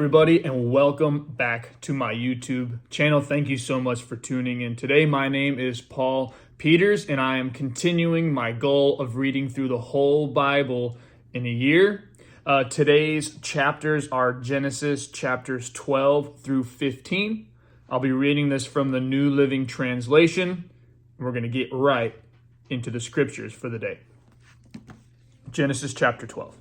everybody, and welcome back to my YouTube channel. Thank you so much for tuning in today. My name is Paul Peters, and I am continuing my goal of reading through the whole Bible in a year. Today's chapters are Genesis chapters 12 through 15. I'll be reading this from the New Living Translation, and we're going to get right into the scriptures for the day. Genesis chapter 12.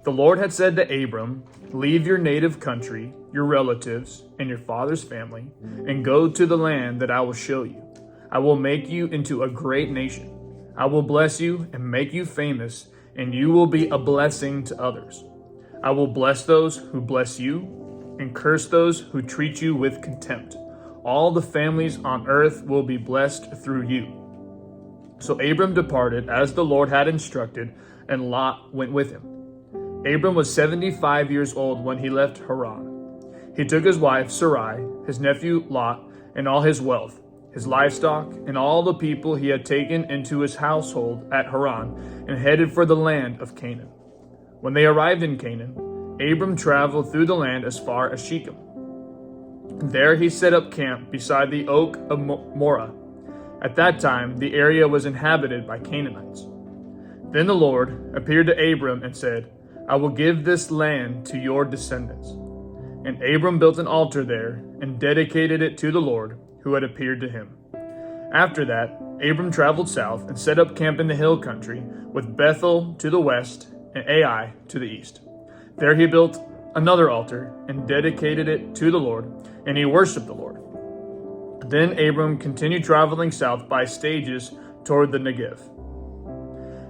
The Lord had said to Abram, "Leave your native country, your relatives, and your father's family, and go to the land that I will show you. I will make you into a great nation. I will bless you and make you famous, and you will be a blessing to others. I will bless those who bless you, and curse those who treat you with contempt. All the families on earth will be blessed through you." So Abram departed as the Lord had instructed, and Lot went with him. Abram was 75 years old when he left Haran. He took his wife Sarai, his nephew Lot, and all his wealth, his livestock, and all the people he had taken into his household at Haran, and headed for the land of Canaan. When they arrived in Canaan, Abram traveled through the land as far as Shechem. There he set up camp beside the oak of Moreh. At that time, the area was inhabited by Canaanites. Then the Lord appeared to Abram and said, "I will give this land to your descendants." And Abram built an altar there and dedicated it to the Lord who had appeared to him. After that, Abram traveled south and set up camp in the hill country, with Bethel to the west and Ai to the east. There he built another altar and dedicated it to the Lord, and he worshiped the Lord. Then Abram continued traveling south by stages toward the Negev.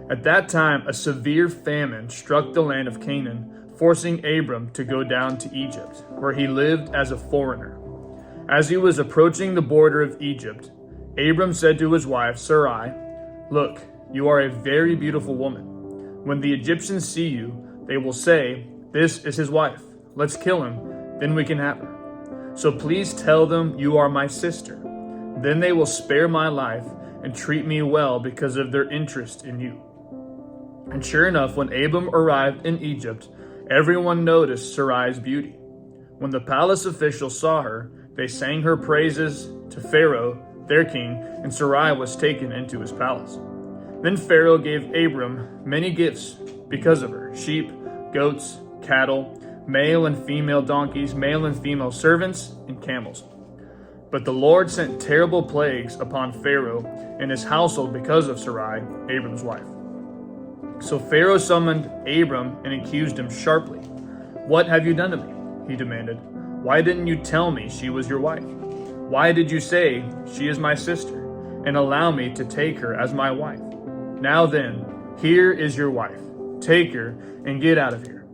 At that time, a severe famine struck the land of Canaan, forcing Abram to go down to Egypt, where he lived as a foreigner. As he was approaching the border of Egypt, Abram said to his wife Sarai, "Look, you are a very beautiful woman. When the Egyptians see you, they will say, 'This is his wife. Let's kill him, then we can have her.' So please tell them you are my sister. Then they will spare my life and treat me well because of their interest in you." And sure enough, when Abram arrived in Egypt, everyone noticed Sarai's beauty. When the palace officials saw her, they sang her praises to Pharaoh, their king, and Sarai was taken into his palace. Then Pharaoh gave Abram many gifts because of her: sheep, goats, cattle, male and female donkeys, male and female servants, and camels. But the Lord sent terrible plagues upon Pharaoh and his household because of Sarai, Abram's wife. So Pharaoh summoned Abram and accused him sharply. "What have you done to me?" he demanded. "Why didn't you tell me she was your wife? Why did you say, 'She is my sister,' and allow me to take her as my wife? Now then, here is your wife. Take her and get out of here."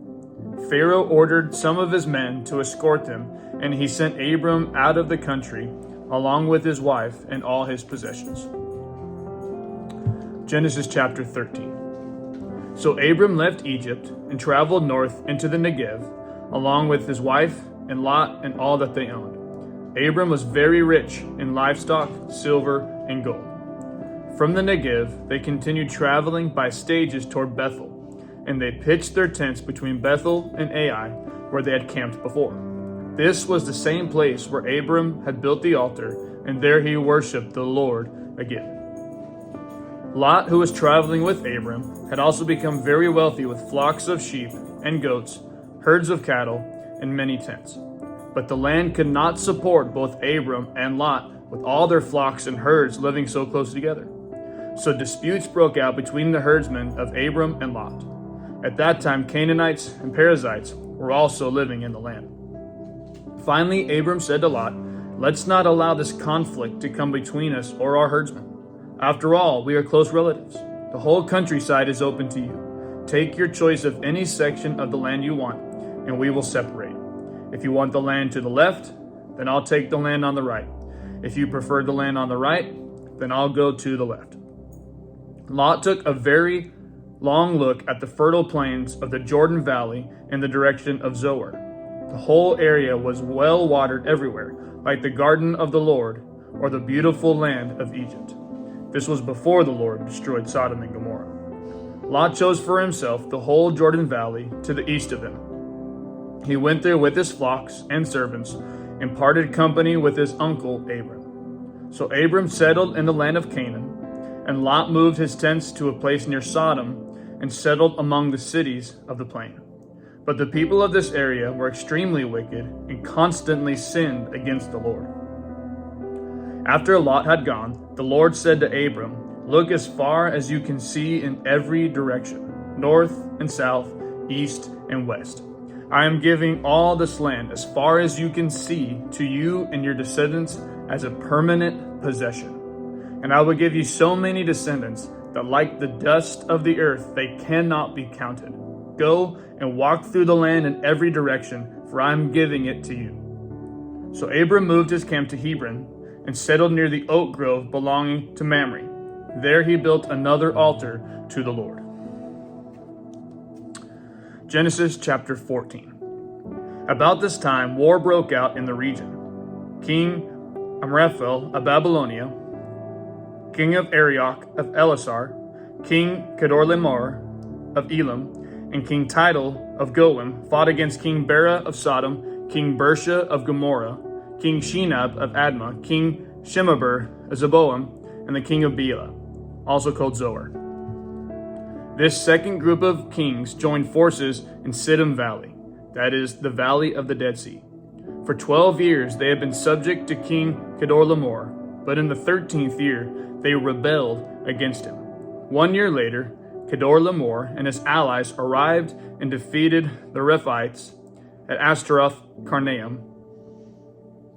Pharaoh ordered some of his men to escort them, and he sent Abram out of the country, along with his wife and all his possessions. Genesis chapter 13. So Abram left Egypt and traveled north into the Negev, along with his wife and Lot and all that they owned. Abram was very rich in livestock, silver, and gold. From the Negev, they continued traveling by stages toward Bethel, and they pitched their tents between Bethel and Ai, where they had camped before. This was the same place where Abram had built the altar, and there he worshipped the Lord again. Lot, who was traveling with Abram, had also become very wealthy with flocks of sheep and goats, herds of cattle, and many tents. But the land could not support both Abram and Lot, with all their flocks and herds living so close together. So disputes broke out between the herdsmen of Abram and Lot. At that time, Canaanites and Perizzites were also living in the land. Finally, Abram said to Lot, "Let's not allow this conflict to come between us or our herdsmen. After all, we are close relatives. The whole countryside is open to you. Take your choice of any section of the land you want, and we will separate. If you want the land to the left, then I'll take the land on the right. If you prefer the land on the right, then I'll go to the left." Lot took a very long look at the fertile plains of the Jordan Valley in the direction of Zoar. The whole area was well watered everywhere, like the garden of the Lord, or the beautiful land of Egypt. This was before the Lord destroyed Sodom and Gomorrah. Lot chose for himself the whole Jordan Valley to the east of him. He went there with his flocks and servants and parted company with his uncle Abram. So Abram settled in the land of Canaan, and Lot moved his tents to a place near Sodom and settled among the cities of the plain. But the people of this area were extremely wicked and constantly sinned against the Lord. After Lot had gone, the Lord said to Abram, "Look as far as you can see in every direction, north and south, east and west. I am giving all this land as far as you can see to you and your descendants as a permanent possession. And I will give you so many descendants that like the dust of the earth they cannot be counted. Go and walk through the land in every direction, for I am giving it to you." So Abram moved his camp to Hebron and settled near the oak grove belonging to Mamre. There he built another altar to the Lord. Genesis chapter 14. About this time, war broke out in the region. King Amraphel of Babylonia, king of Arioch of Elasar, King Kedorlaomer of Elam, and King Tidal of Goim fought against King Bera of Sodom, King Bersha of Gomorrah, King Shinab of Admah, King Shemeber of Zeboim, and the king of Bela, also called Zoar. This second group of kings joined forces in Siddim Valley, that is, the valley of the Dead Sea. For 12 years they had been subject to King Kedorlaomer, but in the 13th year they rebelled against him. 1 year later, Kedorlaomer and his allies arrived and defeated the Rephites at Ashtaroth Karnaim,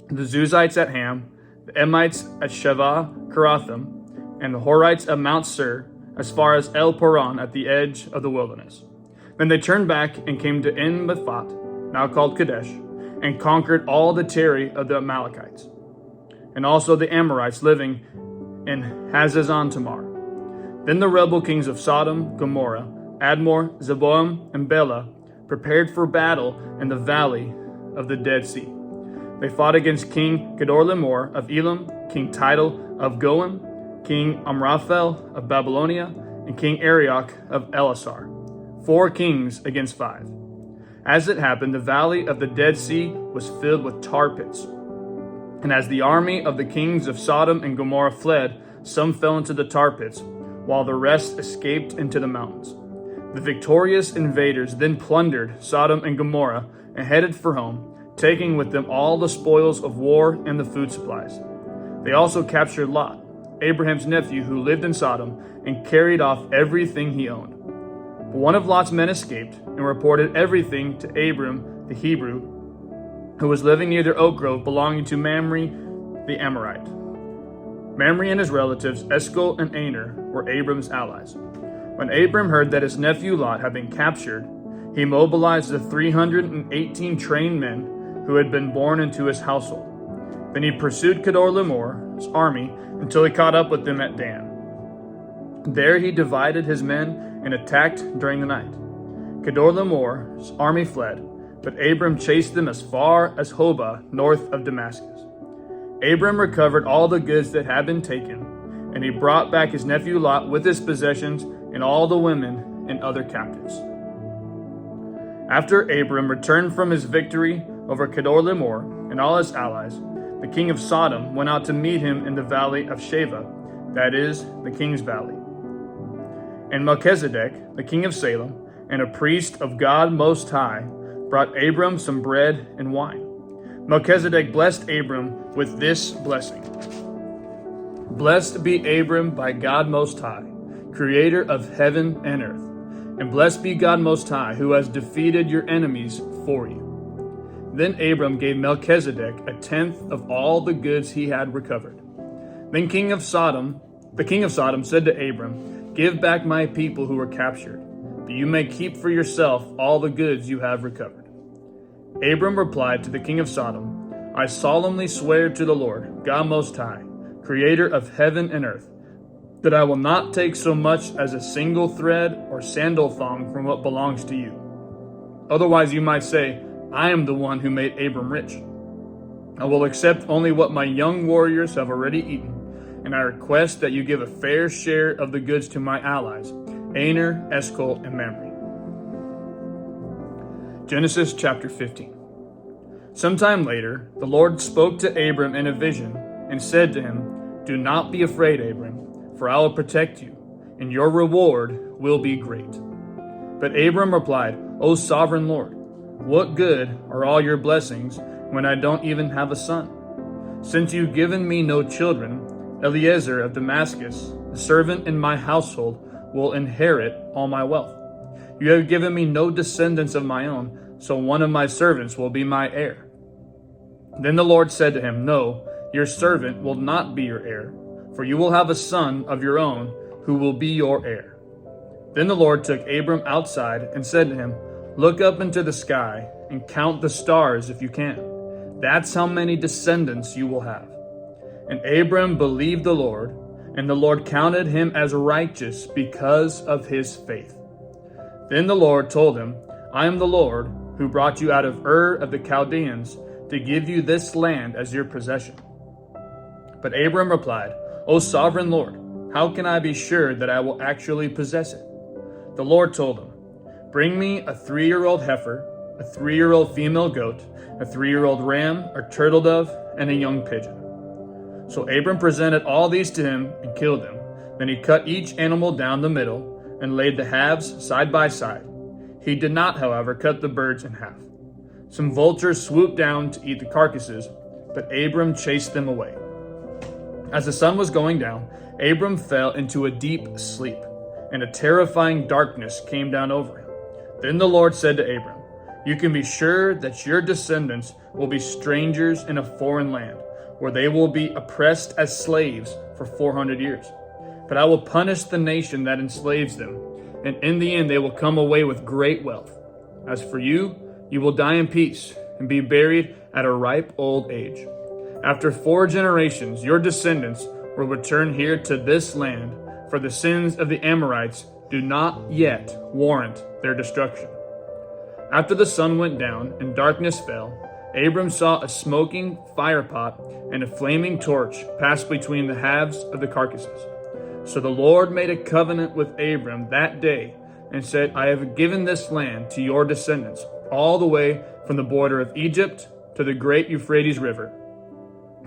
the Zuzites at Ham, the Emites at Shavah Kirathim, and the Horites at Mount Seir, as far as El Paran at the edge of the wilderness. Then they turned back and came to En-Mephat, now called Kadesh, and conquered all the territory of the Amalekites, and also the Amorites living in Hazazon Tamar. Then the rebel kings of Sodom, Gomorrah, Admor, Zeboim, and Bela prepared for battle in the valley of the Dead Sea. They fought against King Kedorlaomer of Elam, King Tidal of Goim, King Amraphel of Babylonia, and King Arioch of Elasar, 4 kings against 5. As it happened, the valley of the Dead Sea was filled with tar pits. And as the army of the kings of Sodom and Gomorrah fled, some fell into the tar pits, while the rest escaped into the mountains. The victorious invaders then plundered Sodom and Gomorrah and headed for home, taking with them all the spoils of war and the food supplies. They also captured Lot, Abraham's nephew, who lived in Sodom, and carried off everything he owned. But one of Lot's men escaped and reported everything to Abram the Hebrew, who was living near their oak grove belonging to Mamre the Amorite. Mamre and his relatives, Eshcol and Aner, were Abram's allies. When Abram heard that his nephew Lot had been captured, he mobilized the 318 trained men who had been born into his household. Then he pursued Kedorlaomer's army until he caught up with them at Dan. There he divided his men and attacked during the night. Kedorlaomer's army fled, but Abram chased them as far as Hobah, north of Damascus. Abram recovered all the goods that had been taken, and he brought back his nephew Lot with his possessions and all the women and other captives. After Abram returned from his victory over Kedorlaomer and all his allies, the king of Sodom went out to meet him in the valley of Shaveh, that is, the king's valley. And Melchizedek, the king of Salem, and a priest of God Most High, brought Abram some bread and wine. Melchizedek blessed Abram with this blessing: "Blessed be Abram by God Most High, creator of heaven and earth. And blessed be God Most High, who has defeated your enemies for you." Then Abram gave Melchizedek a tenth of all the goods he had recovered. Then the king of Sodom said to Abram, "Give back my people who were captured, but you may keep for yourself all the goods you have recovered." Abram replied to the king of Sodom, "I solemnly swear to the Lord, God Most High, creator of heaven and earth, that I will not take so much as a single thread or sandal thong from what belongs to you. Otherwise you might say, I am the one who made Abram rich. I will accept only what my young warriors have already eaten, and I request that you give a fair share of the goods to my allies, Aner, Eshcol, and Mamre." Genesis chapter 15. Sometime later, the Lord spoke to Abram in a vision and said to him, "Do not be afraid, Abram, for I will protect you, and your reward will be great." But Abram replied, "O sovereign Lord, what good are all your blessings when I don't even have a son? Since you've given me no children, Eliezer of Damascus, the servant in my household, will inherit all my wealth. You have given me no descendants of my own, so one of my servants will be my heir." Then the Lord said to him, "No, your servant will not be your heir, for you will have a son of your own who will be your heir." Then the Lord took Abram outside and said to him, "Look up into the sky and count the stars if you can. That's how many descendants you will have." And Abram believed the Lord, and the Lord counted him as righteous because of his faith. Then the Lord told him, "I am the Lord who brought you out of Ur of the Chaldeans to give you this land as your possession." But Abram replied, "O sovereign Lord, how can I be sure that I will actually possess it?" The Lord told him, "Bring me a 3-year-old heifer, a 3-year-old female goat, a 3-year-old ram or turtle dove, and a young pigeon." So Abram presented all these to him and killed them. Then he cut each animal down the middle and laid the halves side by side. He did not, however, cut the birds in half. Some vultures swooped down to eat the carcasses, but Abram chased them away. As the sun was going down, Abram fell into a deep sleep, and a terrifying darkness came down over him. Then the Lord said to Abram, "You can be sure that your descendants will be strangers in a foreign land, where they will be oppressed as slaves for 400 years. But I will punish the nation that enslaves them, and in the end they will come away with great wealth. As for you, you will die in peace and be buried at a ripe old age. After 4 generations, your descendants will return here to this land, for the sins of the Amorites do not yet warrant their destruction." After the sun went down and darkness fell, Abram saw a smoking firepot and a flaming torch pass between the halves of the carcasses. So the Lord made a covenant with Abram that day and said, "I have given this land to your descendants, all the way from the border of Egypt to the great Euphrates River,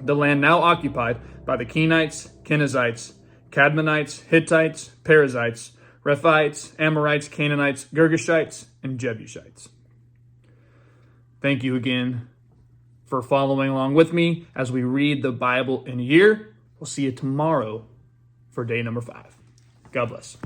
the land now occupied by the Kenites, Kenizzites, Cadmonites, Hittites, Perizzites, Rephaites, Amorites, Canaanites, Girgashites, and Jebusites." Thank you again for following along with me as we read the Bible in a year. We'll see you tomorrow for day number 5. God bless.